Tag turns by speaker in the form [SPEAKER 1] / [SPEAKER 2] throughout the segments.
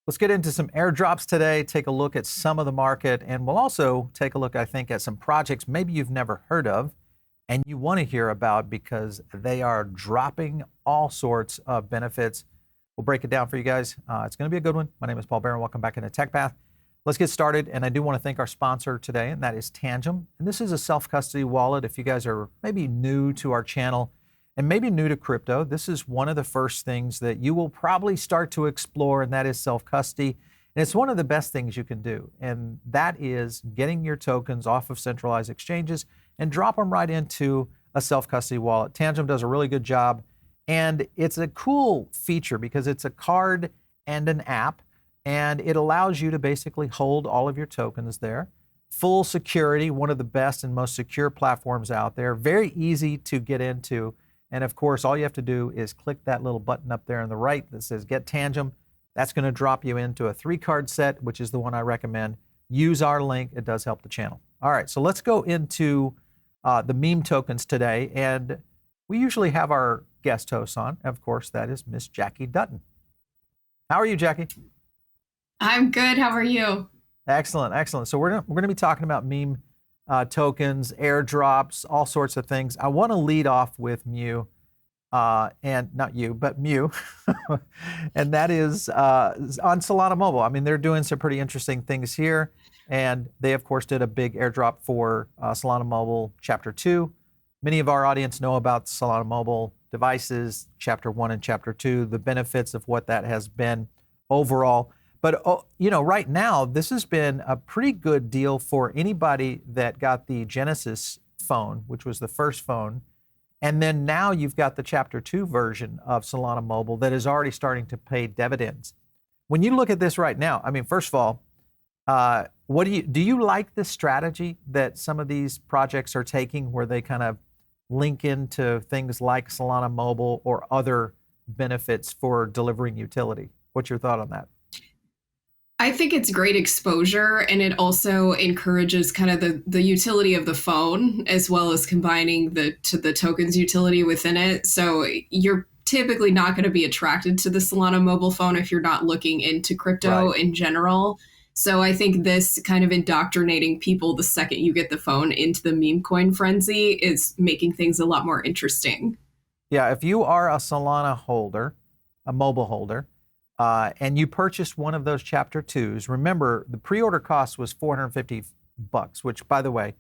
[SPEAKER 1] Let's get into some airdrops today, take a look at some of the market, and we'll also take a look, I think, at some projects maybe you've never heard of and you want to hear about because they are dropping all sorts of benefits. We'll break it down for you guys. It's going to be a good one. My name is Paul Barron. Welcome back into Tech Path. Let's get started, and I do want to thank our sponsor today, and that is Tangem. And this is a self-custody wallet. If you guys are maybe new to our channel and maybe new to crypto, this is one of the first things that you will probably start to explore, and that is self-custody. And it's one of the best things you can do, and that is getting your tokens off of centralized exchanges and drop them right into a self-custody wallet. Tangem does a really good job, and it's a cool feature because it's a card and an app, and it allows you to basically hold all of your tokens there. Full security, one of the best and most secure platforms out there. Very easy to get into. And of course, all you have to do is click that little button up there on the right that says Get Tangem. That's going to drop you into a 3-card set, which is the one I recommend. Use our link. It does help the channel. All right, so let's go into the meme tokens today. And we usually have our guest host on. Of course, that is Miss Jackie Dutton. How are you, Jackie?
[SPEAKER 2] I'm good. How are you?
[SPEAKER 1] Excellent, excellent. So we're going to be talking about meme tokens, airdrops, all sorts of things. I want to lead off with MEW, and not you, but MEW, and that is on Solana Mobile. I mean, they're doing some pretty interesting things here, and they, of course, did a big airdrop for Solana Mobile Chapter 2. Many of our audience know about Solana Mobile devices, Chapter 1 and Chapter 2, the benefits of what that has been overall. But, you know, right now, this has been a pretty good deal for anybody that got the Genesis phone, which was the first phone. And then now you've got the Chapter 2 version of Solana Mobile that is already starting to pay dividends. When you look at this right now, I mean, first of all, what do you like this strategy that some of these projects are taking where they kind of link into things like Solana Mobile or other benefits for delivering utility? What's your thought on that?
[SPEAKER 2] I think it's great exposure, and it also encourages kind of the utility of the phone as well as combining the tokens utility within it. So you're typically not going to be attracted to the Solana mobile phone if you're not looking into crypto in general. So I think this kind of indoctrinating people the second you get the phone into the Memecoin frenzy is making things a lot more interesting.
[SPEAKER 1] Yeah, if you are a Solana holder, a mobile holder, and you purchased one of those Chapter 2s, remember the pre-order cost was $450, which, by the way,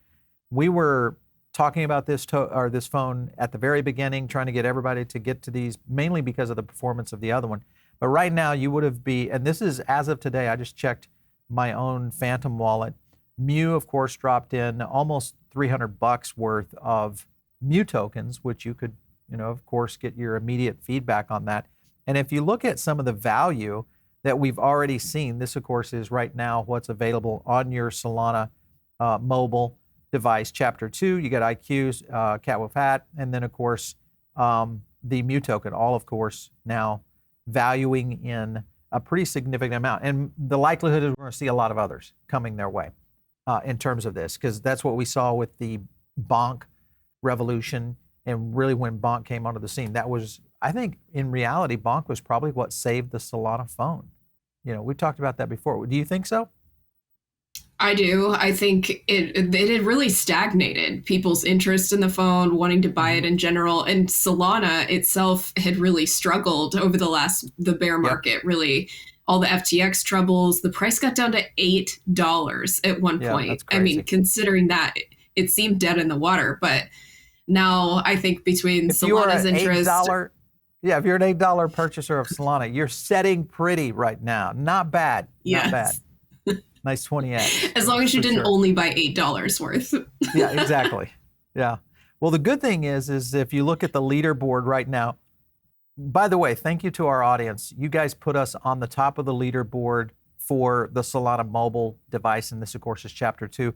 [SPEAKER 1] we were talking about this phone at the very beginning, trying to get everybody to get to these, mainly because of the performance of the other one. But right now, you would have and this is as of today, I just checked my own Phantom wallet. MEW, of course, dropped in almost $300 worth of MEW tokens, which you could, of course, get your immediate feedback on that. And if you look at some of the value that we've already seen, this, of course, is right now what's available on your Solana mobile device, Chapter 2. You got IQs, Cat with Hat, and then, of course, the MEW token, all, of course, now valuing in a pretty significant amount. And the likelihood is we're going to see a lot of others coming their way in terms of this, because that's what we saw with the Bonk revolution. And really, when Bonk came onto the scene, that was, I think, in reality, Bonk was probably what saved the Solana phone. We've talked about that before. Do you think so?
[SPEAKER 2] I do. I think it had really stagnated people's interest in the phone, wanting to buy it in general. And Solana itself had really struggled over the bear market, really. All the FTX troubles, the price got down to $8 at one point.
[SPEAKER 1] That's crazy.
[SPEAKER 2] I mean, considering that, it seemed dead in the water. But now I think between Solana's interest...
[SPEAKER 1] if you're an $8 purchaser of Solana, you're setting pretty right now. Not bad. Not bad. Nice 20x.
[SPEAKER 2] As long as you didn't only buy $8 worth.
[SPEAKER 1] Yeah, exactly. Yeah. Well, the good thing is if you look at the leaderboard right now, by the way, thank you to our audience. You guys put us on the top of the leaderboard for the Solana mobile device, and this, of course, is Chapter 2.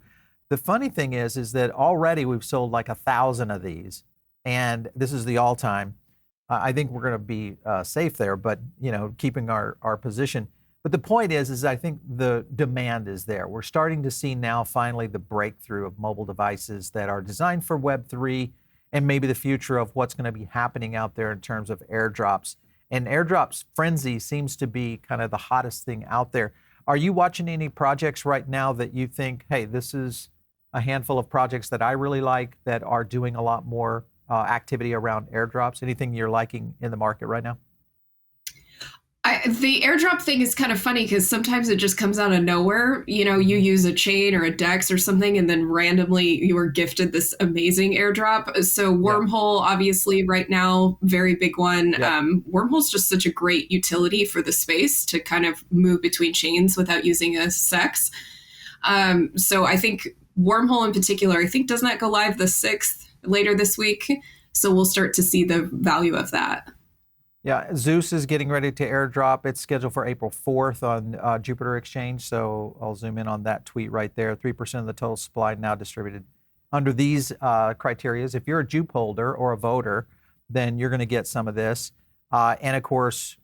[SPEAKER 1] The funny thing is that already we've sold like 1,000 of these, and this is the all-time. I think we're going to be safe there, but keeping our position. But the point is I think the demand is there. We're starting to see now finally the breakthrough of mobile devices that are designed for Web3 and maybe the future of what's going to be happening out there in terms of airdrops. And airdrops frenzy seems to be kind of the hottest thing out there. Are you watching any projects right now that you think, hey, this is a handful of projects that I really like that are doing a lot more activity around airdrops? Anything you're liking in the market right now?
[SPEAKER 2] The airdrop thing is kind of funny because sometimes it just comes out of nowhere. You use a chain or a DEX or something, and then randomly you are gifted this amazing airdrop. So Wormhole, obviously, right now, very big one.
[SPEAKER 1] Yep.
[SPEAKER 2] Wormhole's just such a great utility for the space to kind of move between chains without using a SEX. So I think Wormhole in particular, I think, doesn't that go live the 6th later this week? So we'll start to see the value of that.
[SPEAKER 1] Yeah, ZEUS is getting ready to airdrop. It's scheduled for April 4th on Jupiter Exchange. So I'll zoom in on that tweet right there. 3% of the total supply now distributed under these criteria. If you're a Jupe holder or a voter, then you're going to get some of this. And of course,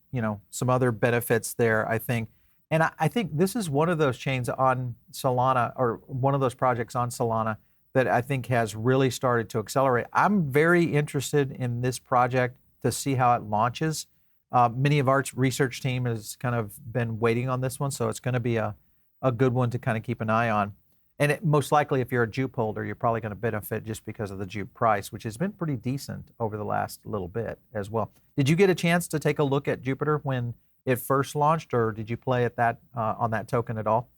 [SPEAKER 1] some other benefits there, I think. And I think this is one of those chains on Solana, or one of those projects on Solana, that I think has really started to accelerate. I'm very interested in this project to see how it launches. Many of our research team has kind of been waiting on this one, so it's going to be a good one to kind of keep an eye on. And most likely, if you're a Jupe holder, you're probably going to benefit just because of the Jupe price, which has been pretty decent over the last little bit as well. Did you get a chance to take a look at Jupiter when it first launched, or did you play at that on that token at all?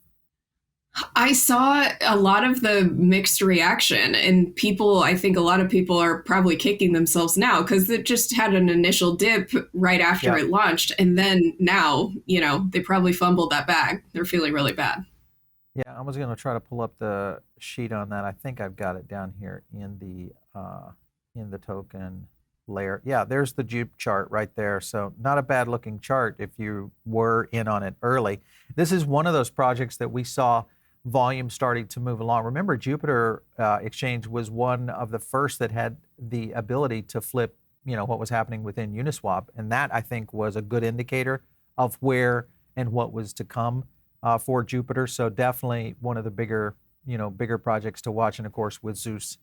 [SPEAKER 2] I saw a lot of the mixed reaction, and I think a lot of people are probably kicking themselves now because it just had an initial dip right after it launched. And then now, they probably fumbled that bag. They're feeling really bad.
[SPEAKER 1] Yeah, I was going to try to pull up the sheet on that. I think I've got it down here in the token layer. Yeah, there's the Jupe chart right there. So not a bad looking chart if you were in on it early. This is one of those projects that we saw volume starting to move along. Remember, Jupiter Exchange was one of the first that had the ability to flip, what was happening within Uniswap, and that I think was a good indicator of where and what was to come for Jupiter. So definitely one of the bigger projects to watch, and of course with ZEUS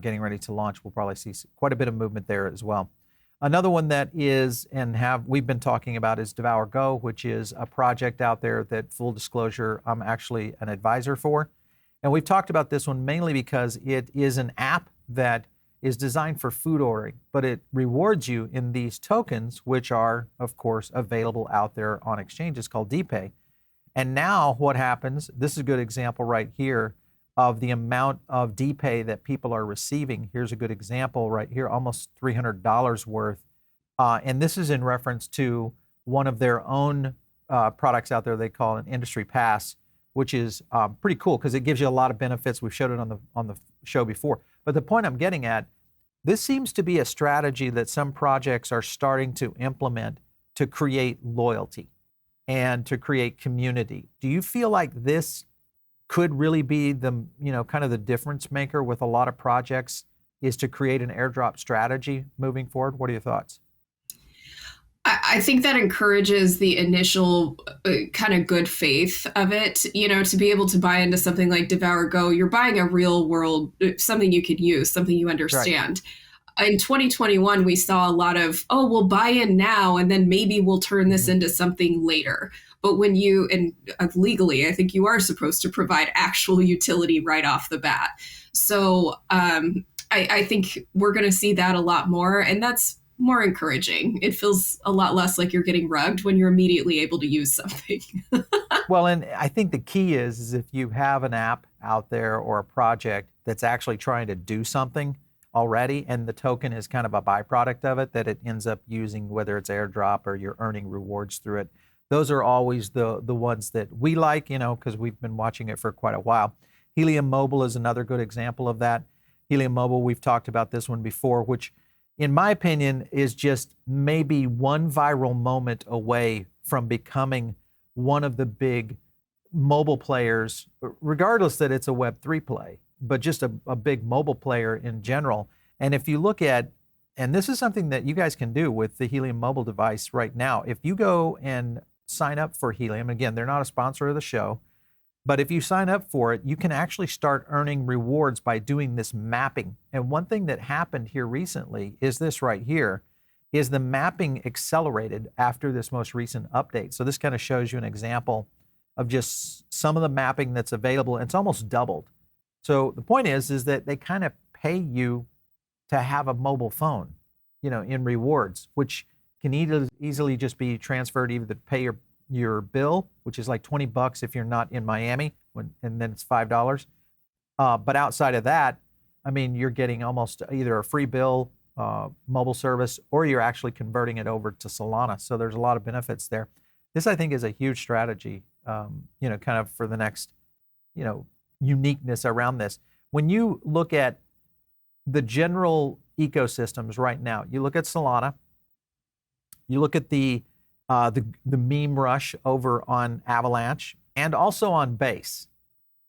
[SPEAKER 1] getting ready to launch, we'll probably see quite a bit of movement there as well. Another one that is we've been talking about is Devour Go, which is a project out there that, full disclosure, I'm actually an advisor for. And we've talked about this one mainly because it is an app that is designed for food ordering, but it rewards you in these tokens, which are, of course, available out there on exchanges called DPAY. And now what happens, this is a good example right here of the amount of DPAY that people are receiving. Here's a good example right here, almost $300 worth. And this is in reference to one of their own products out there they call an industry pass, which is pretty cool because it gives you a lot of benefits. We've showed it on the show before. But the point I'm getting at, this seems to be a strategy that some projects are starting to implement to create loyalty and to create community. Do you feel like this could really be the, kind of the difference maker with a lot of projects, is to create an airdrop strategy moving forward? What are your thoughts?
[SPEAKER 2] I think that encourages the initial kind of good faith of it, to be able to buy into something like Devour Go. You're buying a real world, something you could use, something you understand. Right. In 2021, we saw a lot of, we'll buy in now, and then maybe we'll turn this into something later. But when legally, I think you are supposed to provide actual utility right off the bat. So I think we're going to see that a lot more, and that's more encouraging. It feels a lot less like you're getting rugged when you're immediately able to use something.
[SPEAKER 1] Well, and I think the key is if you have an app out there or a project that's actually trying to do something already, and the token is kind of a byproduct of it that it ends up using, whether it's airdrop or you're earning rewards through it. Those are always the ones that we like, because we've been watching it for quite a while. Helium Mobile is another good example of that. Helium Mobile, we've talked about this one before, which in my opinion is just maybe one viral moment away from becoming one of the big mobile players, regardless that it's a Web3 play, but just a big mobile player in general. And if you look at, and this is something that you guys can do with the Helium mobile device right now, if you go and sign up for Helium, again, they're not a sponsor of the show, but if you sign up for it, you can actually start earning rewards by doing this mapping. And one thing that happened here recently is this right here, is the mapping accelerated after this most recent update. So this kind of shows you an example of just some of the mapping that's available. It's almost doubled. So the point is that they kind of pay you to have a mobile phone, in rewards, which can easily just be transferred either to pay your bill, which is like $20 if you're not in Miami, and then it's $5. But outside of that, I mean, you're getting almost either a free bill, mobile service, or you're actually converting it over to Solana. So there's a lot of benefits there. This, I think, is a huge strategy, kind of for the next, uniqueness around this. When you look at the general ecosystems right now, you look at Solana, you look at the meme rush over on Avalanche, and also on Base.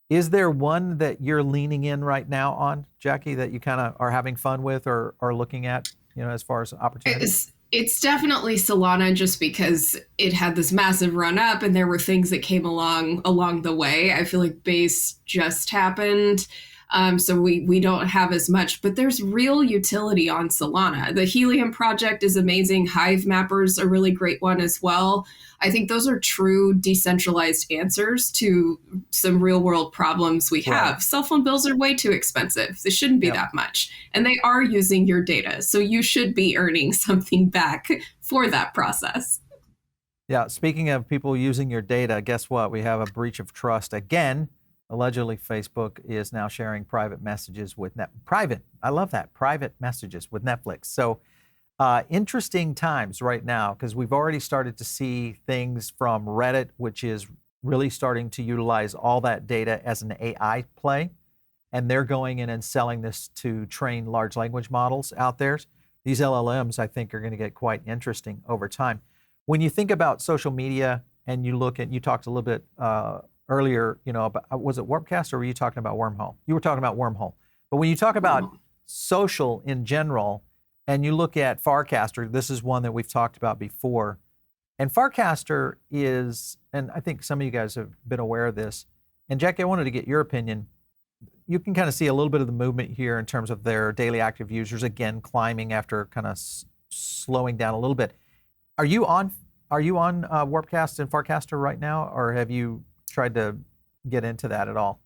[SPEAKER 1] Is there one that you're leaning in right now on, Jackie, that you kind of are having fun with or are looking at, as far as opportunities?
[SPEAKER 2] It's definitely Solana, just because it had this massive run up and there were things that came along the way. I feel like Base just happened. So we don't have as much, but there's real utility on Solana. The Helium project is amazing. Hive Mapper's a really great one as well. I think those are true decentralized answers to some real world problems we have. Right. Cell phone bills are way too expensive. They shouldn't be that much. And they are using your data. So you should be earning something back for that process.
[SPEAKER 1] Yeah. Speaking of people using your data, guess what? We have a breach of trust again. Allegedly, Facebook is now sharing private messages with I love that, private messages with Netflix. So interesting times right now, because we've already started to see things from Reddit, which is really starting to utilize all that data as an AI play. And they're going in and selling this to train large language models out there. These LLMs, I think, are going to get quite interesting over time. When you think about social media and you talked a little bit earlier, about, was it Warpcast or were you talking about Wormhole? You were talking about Wormhole. But when you talk about social in general, and you look at Farcaster, this is one that we've talked about before. And Farcaster is, and I think some of you guys have been aware of this, and Jackie, I wanted to get your opinion. You can kind of see a little bit of the movement here in terms of their daily active users, again, climbing after kind of slowing down a little bit. Are you on Warpcast and Farcaster right now, or have you tried to get into that at all?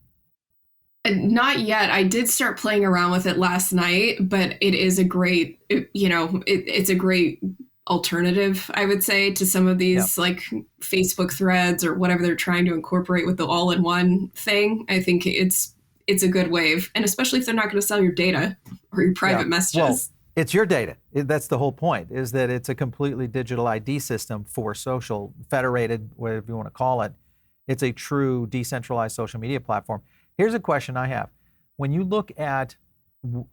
[SPEAKER 2] Not yet. I did start playing around with it last night, but it is a great, it's a great alternative, I would say, to some of these like Facebook threads or whatever they're trying to incorporate with the all-in-one thing. I think it's a good wave, and especially if they're not going to sell your data or your private messages.
[SPEAKER 1] Well, it's your data. That's the whole point, is that it's a completely digital ID system for social, federated, whatever you want to call it. It's a true decentralized social media platform. Here's a question I have. When you look at,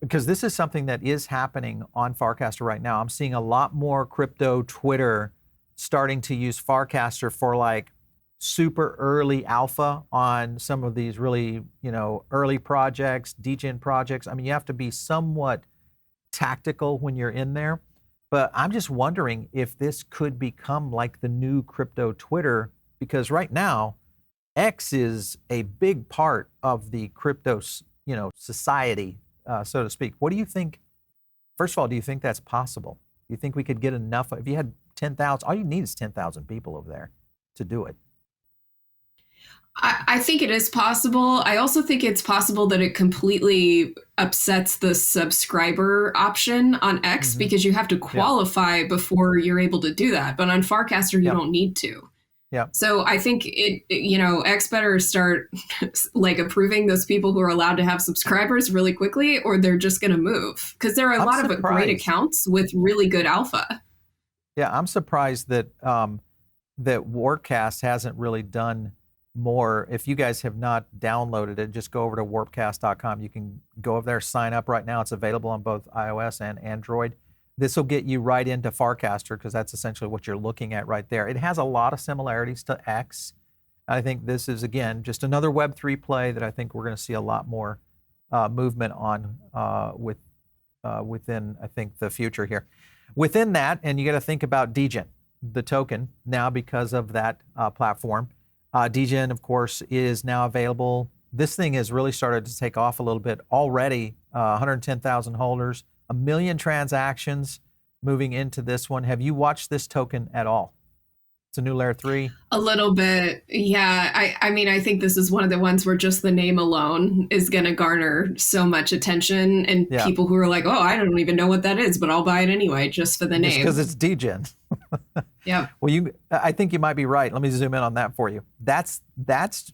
[SPEAKER 1] because this is something that is happening on Farcaster right now, I'm seeing a lot more crypto Twitter starting to use Farcaster for like super early alpha on some of these really, early projects, degen projects. I mean, you have to be somewhat tactical when you're in there. But I'm just wondering if this could become like the new crypto Twitter, because right now, X is a big part of the crypto, society, so to speak. What do you think? First of all, do you think that's possible? Do you think we could get enough? If you had 10,000, all you need is 10,000 people over there to do it.
[SPEAKER 2] I think it is possible. I also think it's possible that it completely upsets the subscriber option on X, because you have to qualify before you're able to do that. But on Farcaster, you don't need to.
[SPEAKER 1] Yeah.
[SPEAKER 2] So I think X better start like approving those people who are allowed to have subscribers really quickly, or they're just going to move, because there are a lot of great accounts with really good alpha.
[SPEAKER 1] Yeah, I'm surprised that that Warpcast hasn't really done more. If you guys have not downloaded it, just go over to warpcast.com. You can go over there, sign up right now. It's available on both iOS and Android. This will get you right into Farcaster, because that's essentially what you're looking at right there. It has a lot of similarities to X. I think this is, again, just another Web3 play that I think we're going to see a lot more movement on within, I think, the future here. Within that, and you got to think about Degen, the token, now because of that platform. Degen, of course, is now available. This thing has really started to take off a little bit already. 110,000 holders. 1 million transactions. moving into this one. Have you watched this token at all? It's a new layer 3.
[SPEAKER 2] A little bit. Yeah. I mean, I think this is one of the ones where just the name alone is going to garner so much attention, and
[SPEAKER 1] Yeah.
[SPEAKER 2] people who are like, oh, I don't even know what that is, but I'll buy it anyway just for the name.
[SPEAKER 1] Just because it's Degen.
[SPEAKER 2] Yeah.
[SPEAKER 1] Well, I think you might be right. Let me zoom in on that for you. That's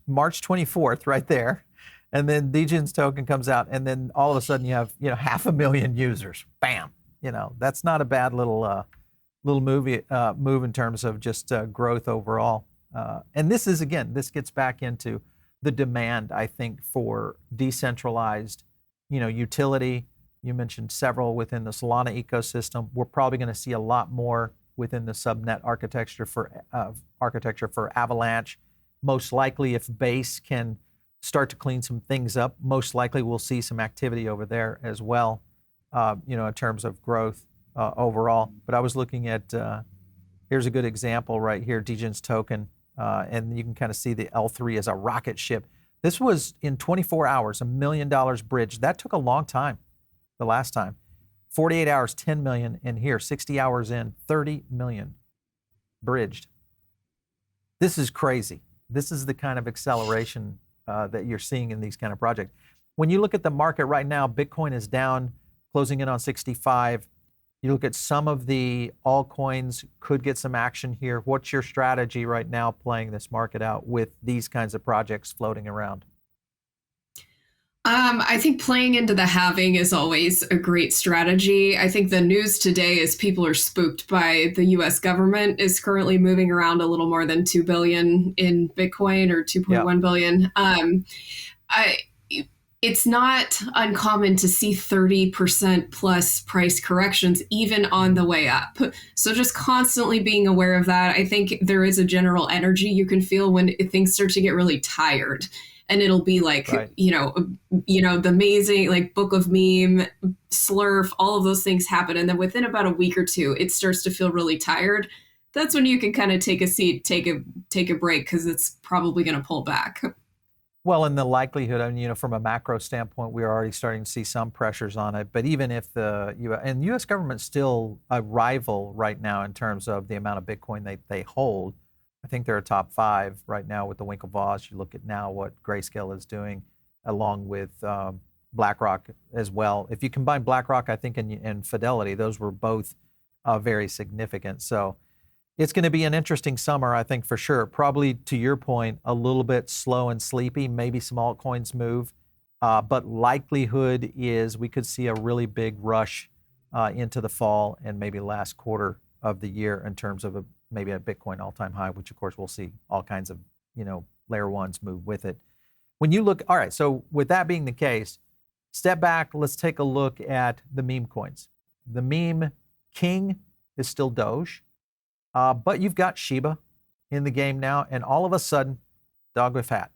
[SPEAKER 1] March 24th right there. And then Degen's token comes out, and then all of a sudden you have 500,000 users. Bam. That's not a bad little move in terms of just growth overall. And this gets back into the demand, I think, for decentralized, utility. You mentioned several within the Solana ecosystem. We're probably going to see a lot more within the subnet architecture for Avalanche. Most likely, if Base can start to clean some things up, most likely we'll see some activity over there as well, in terms of growth overall. But I was looking at, here's a good example right here, Degen's token, and you can kind of see the L3 as a rocket ship. This was in 24 hours, $1 million bridge. That took a long time the last time. 48 hours, 10 million, and here, 60 hours in, 30 million bridged. This is crazy. This is the kind of acceleration that you're seeing in these kind of projects. When you look at the market right now, Bitcoin is down, closing in on 65. You look at some of the altcoins could get some action here. What's your strategy right now playing this market out with these kinds of projects floating around?
[SPEAKER 2] I think playing into the halving is always a great strategy. I think the news today is people are spooked by the US government is currently moving around a little more than 2 billion in Bitcoin, or 2.1 billion. It's not uncommon to see 30% plus price corrections even on the way up. So just constantly being aware of that. I think there is a general energy you can feel when things start to get really tired. And it'll be like,
[SPEAKER 1] right.
[SPEAKER 2] The amazing, like, Book of Meme, Slurf, all of those things happen. And then within about a week or two, it starts to feel really tired. That's when you can kind of take a seat, take a break, because it's probably going to pull back.
[SPEAKER 1] Well, in the likelihood, from a macro standpoint, we are already starting to see some pressures on it. But even if the U.S. government's still a rival right now in terms of the amount of Bitcoin they hold. I think they're a top 5 right now with the Winklevoss. You look at now what Grayscale is doing, along with BlackRock as well. If you combine BlackRock, I think, and Fidelity, those were both very significant. So it's going to be an interesting summer, I think, for sure. Probably, to your point, a little bit slow and sleepy. Maybe some altcoins move. But likelihood is we could see a really big rush into the fall and maybe last quarter of the year in terms of maybe a Bitcoin all-time high, which of course we'll see all kinds of, layer ones move with it. When you look, all right, so with that being the case, step back, let's take a look at the meme coins. The meme king is still Doge, but you've got Shiba in the game now, and all of a sudden, dog with hat.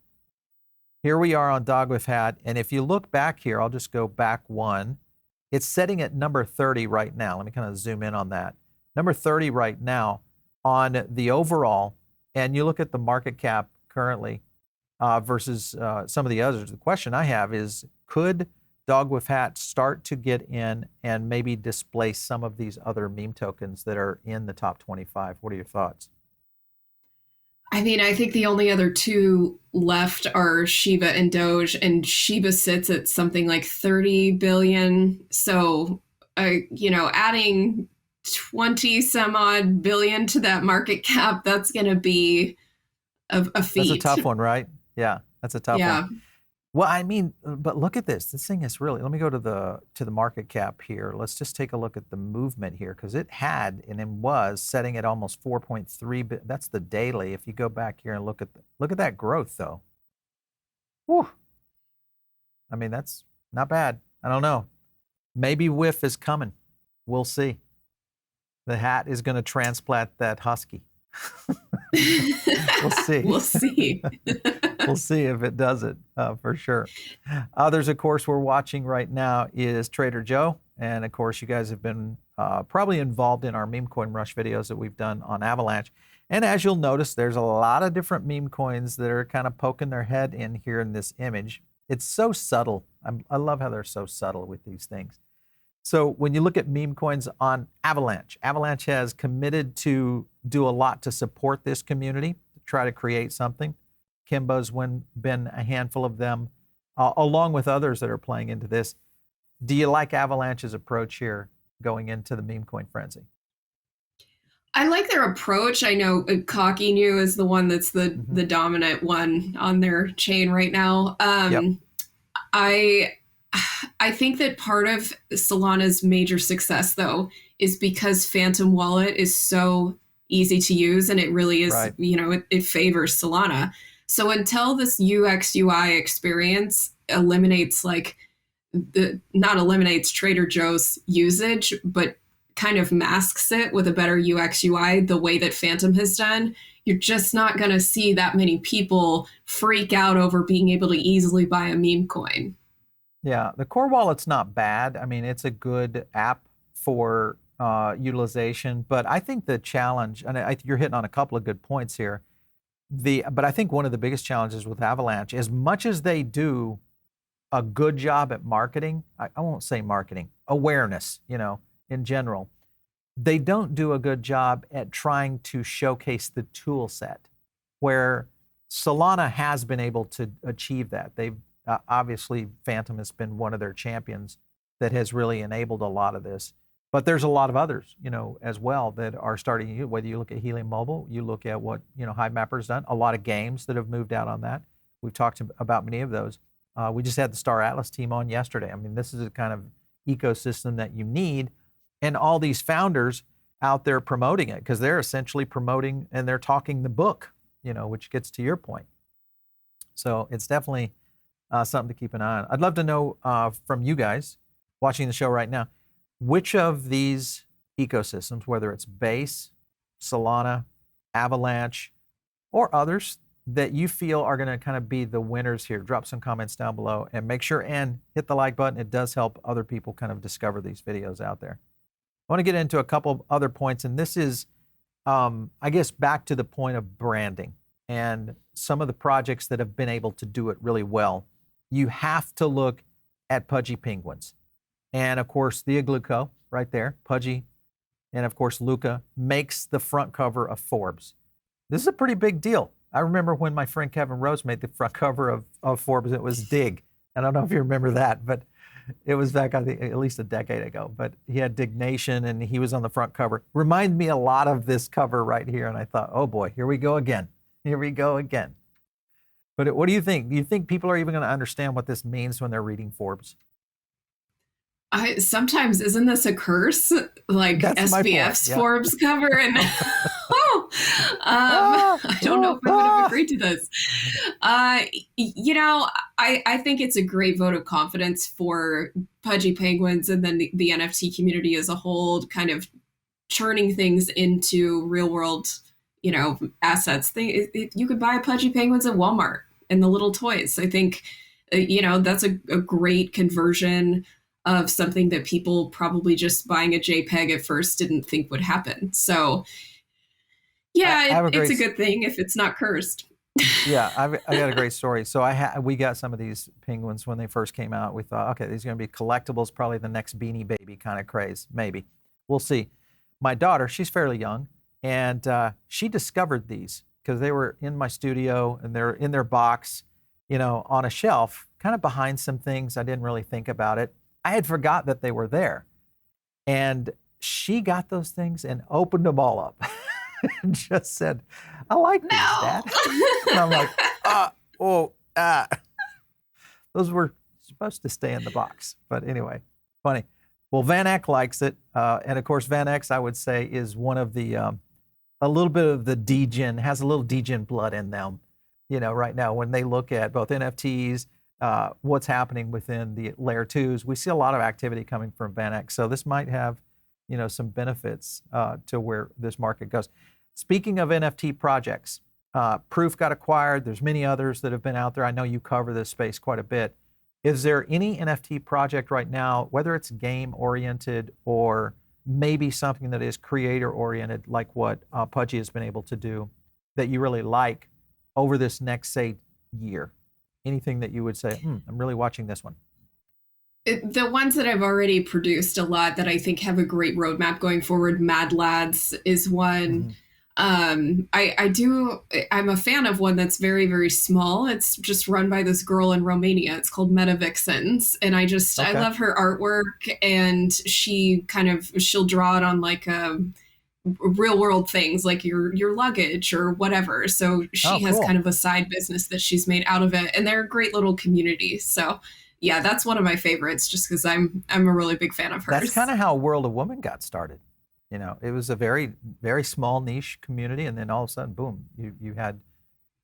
[SPEAKER 1] Here we are on dog with hat, and if you look back here, I'll just go back one. It's setting at number 30 right now. Let me kind of zoom in on that. Number 30 right now on the overall, and you look at the market cap currently versus some of the others. The question I have is, could Dog with Hat start to get in and maybe displace some of these other meme tokens that are in the top 25? What are your thoughts?
[SPEAKER 2] I mean, I think the only other two left are Shiba and Doge, and Shiba sits at something like 30 billion. So, adding 20 some odd billion to that market cap, that's going to be a feat.
[SPEAKER 1] That's a tough one, right? Yeah, that's a tough one. Well, I mean, but look at this. This thing is really, let me go to the market cap here. Let's just take a look at the movement here, because it had, and it was setting at almost 4.3. That's the daily. If you go back here and look at that growth, though. Whew. I mean, that's not bad. I don't know. Maybe whiff is coming. We'll see. The hat is going to transplant that husky. We'll see.
[SPEAKER 2] We'll see.
[SPEAKER 1] We'll see if it does it, for sure. Others, of course, we're watching right now is Trader Joe. And, of course, you guys have been probably involved in our meme coin rush videos that we've done on Avalanche. And as you'll notice, there's a lot of different meme coins that are kind of poking their head in here in this image. It's so subtle. I love how they're so subtle with these things. So when you look at meme coins on Avalanche, Avalanche has committed to do a lot to support this community, to try to create something. Kimbo's been a handful of them, along with others that are playing into this. Do you like Avalanche's approach here going into the meme coin frenzy?
[SPEAKER 2] I like their approach. I know Cocky New is the one that's the dominant one on their chain right now.
[SPEAKER 1] Yep.
[SPEAKER 2] I think that part of Solana's major success, though, is because Phantom Wallet is so easy to use, and it really is,
[SPEAKER 1] Right.
[SPEAKER 2] It favors Solana. So until this UX UI experience eliminates, not eliminates Trader Joe's usage, but kind of masks it with a better UX UI the way that Phantom has done, you're just not going to see that many people freak out over being able to easily buy a meme coin.
[SPEAKER 1] Yeah, the core wallet's not bad. I mean, it's a good app for utilization, but I think the challenge, and you're hitting on a couple of good points here. But I think one of the biggest challenges with Avalanche, as much as they do a good job at marketing, I won't say marketing, awareness, in general, they don't do a good job at trying to showcase the tool set, where Solana has been able to achieve that. They've obviously, Phantom has been one of their champions that has really enabled a lot of this. But there's a lot of others, as well that are starting. Whether you look at Helium Mobile, you look at what HiveMapper's done. A lot of games that have moved out on that. We've talked about many of those. We just had the Star Atlas team on yesterday. I mean, this is a kind of ecosystem that you need, and all these founders out there promoting it, because they're essentially promoting and they're talking the book, which gets to your point. So it's definitely something to keep an eye on. I'd love to know from you guys watching the show right now, which of these ecosystems, whether it's Base, Solana, Avalanche, or others, that you feel are going to kind of be the winners here. Drop some comments down below, and make sure and hit the like button. It does help other people kind of discover these videos out there. I want to get into a couple of other points, and this is, I guess, back to the point of branding and some of the projects that have been able to do it really well. You have to look at Pudgy Penguins. And of course, the Igluco right there, Pudgy, and of course, Luca makes the front cover of Forbes. This is a pretty big deal. I remember when my friend Kevin Rose made the front cover of Forbes, it was Dig. I don't know if you remember that, but it was back, I think, at least a decade ago. But he had Dig Nation, and he was on the front cover. Reminded me a lot of this cover right here, and I thought, oh boy, here we go again. Here we go again. But what do you think? Do you think people are even going to understand what this means when they're reading Forbes?
[SPEAKER 2] Sometimes, isn't this a curse? Like
[SPEAKER 1] That's
[SPEAKER 2] SBF's Forbes cover, and I don't know if I would have agreed to this. I think it's a great vote of confidence for Pudgy Penguins and then the NFT community as a whole, kind of churning things into real world, assets. You could buy Pudgy Penguins at Walmart and the little toys. I think, that's a great conversion of something that people probably just buying a JPEG at first didn't think would happen. So yeah, it's a good thing if it's not cursed.
[SPEAKER 1] Yeah, I got a great story. So we got some of these penguins when they first came out. We thought, okay, these are going to be collectibles, probably the next Beanie Baby kind of craze, maybe. We'll see. My daughter, she's fairly young, and she discovered these because they were in my studio, and they're in their box, on a shelf, kind of behind some things. I didn't really think about it. I had forgot that they were there. And she got those things and opened them all up and just said, I like these, Dad. And I'm like, those were supposed to stay in the box. But anyway, funny. Well, Van Eck likes it. And of course, Van Eck, I would say, is one of the, a little bit of the Degen, has a little Degen blood in them, right now when they look at both NFTs, what's happening within the layer twos. We see a lot of activity coming from Van Eck. So this might have, some benefits to where this market goes. Speaking of NFT projects, Proof got acquired. There's many others that have been out there. I know you cover this space quite a bit. Is there any NFT project right now, whether it's game-oriented or maybe something that is creator-oriented, like what Pudgy has been able to do, that you really like over this next, say, year? Anything that you would say, I'm really watching this one?
[SPEAKER 2] The ones that I've already produced a lot that I think have a great roadmap going forward, Mad Lads is one.
[SPEAKER 1] Hmm.
[SPEAKER 2] I'm a fan of one that's very, very small. It's just run by this girl in Romania. It's called Meta Vixens. And I
[SPEAKER 1] Okay.
[SPEAKER 2] love her artwork, and she'll draw it on like real world things like your luggage or whatever. So
[SPEAKER 1] Oh,
[SPEAKER 2] she has kind
[SPEAKER 1] cool.
[SPEAKER 2] of a side business that she's made out of it, and they're a great little community. So yeah, that's one of my favorites, just because I'm a really big fan of
[SPEAKER 1] That's kind
[SPEAKER 2] hers.
[SPEAKER 1] of how World of Women got started. It was a very, very small niche community, and then all of a sudden, boom, you had,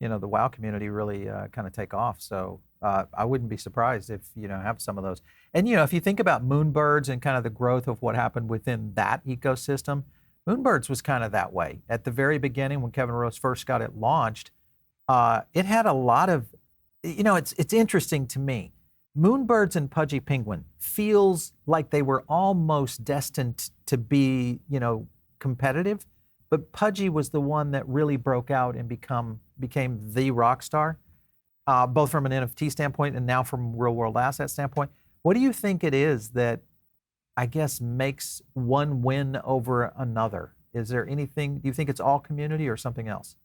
[SPEAKER 1] the WoW community really kind of take off. So I wouldn't be surprised if have some of those. And if you think about Moonbirds and kind of the growth of what happened within that ecosystem, Moonbirds was kind of that way at the very beginning when Kevin Rose first got it launched. It had a lot of, it's interesting to me. Moonbirds and Pudgy Penguin feels like they were almost destined to be, competitive, but Pudgy was the one that really broke out and became the rock star, both from an NFT standpoint and now from real world asset standpoint. What do you think it is that I guess makes one win over another? Is there anything? Do you think it's all community or something else?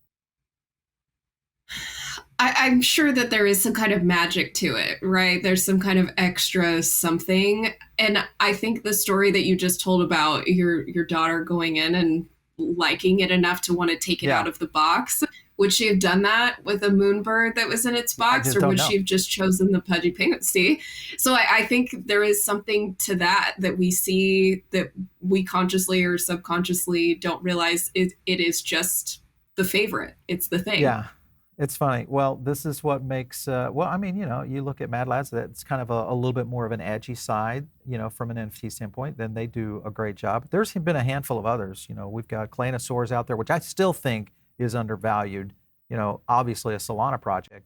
[SPEAKER 2] I'm sure that there is some kind of magic to it, right? There's some kind of extra something. And I think the story that you just told about your daughter going in and liking it enough to want to take it
[SPEAKER 1] Yeah,
[SPEAKER 2] out of the box, would she have done that with a moonbird that was in its
[SPEAKER 1] I
[SPEAKER 2] box,
[SPEAKER 1] just
[SPEAKER 2] or
[SPEAKER 1] don't
[SPEAKER 2] would she
[SPEAKER 1] know.
[SPEAKER 2] have just chosen the pudgy penguin? See? So I think there is something to that we see that we consciously or subconsciously don't realize it is just the favorite. It's the thing.
[SPEAKER 1] Yeah, it's funny. Well, this is what makes, well, I mean, you look at Mad Lads, that's kind of a little bit more of an edgy side, from an NFT standpoint, then they do a great job. There's been a handful of others. We've got Claynosaurs out there, which I still think is undervalued. Obviously a Solana project,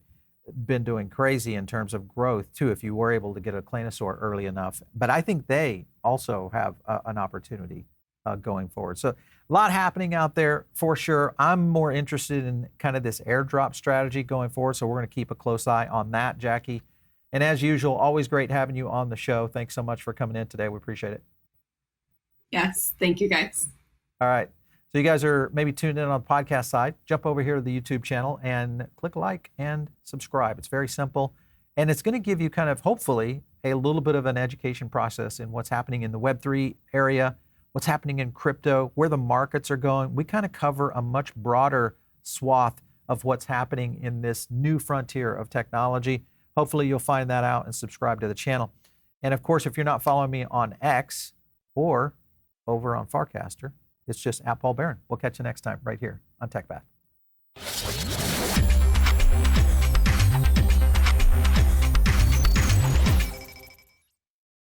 [SPEAKER 1] been doing crazy in terms of growth too, if you were able to get a Claynosaur early enough. But I think they also have an opportunity going forward. So a lot happening out there for sure. I'm more interested in kind of this airdrop strategy going forward. So we're going to keep a close eye on that, Jackie. And as usual, always great having you on the show. Thanks so much for coming in today. We appreciate it.
[SPEAKER 2] Yes. Thank you, guys.
[SPEAKER 1] All right. So you guys are maybe tuned in on the podcast side. Jump over here to the YouTube channel and click like and subscribe. It's very simple. And it's going to give you kind of, hopefully, a little bit of an education process in what's happening in the Web3 area, what's happening in crypto, where the markets are going. We kind of cover a much broader swath of what's happening in this new frontier of technology. Hopefully you'll find that out and subscribe to the channel. And of course, if you're not following me on X or over on Farcaster, it's just @PaulBaron. We'll catch you next time right here on TechPath.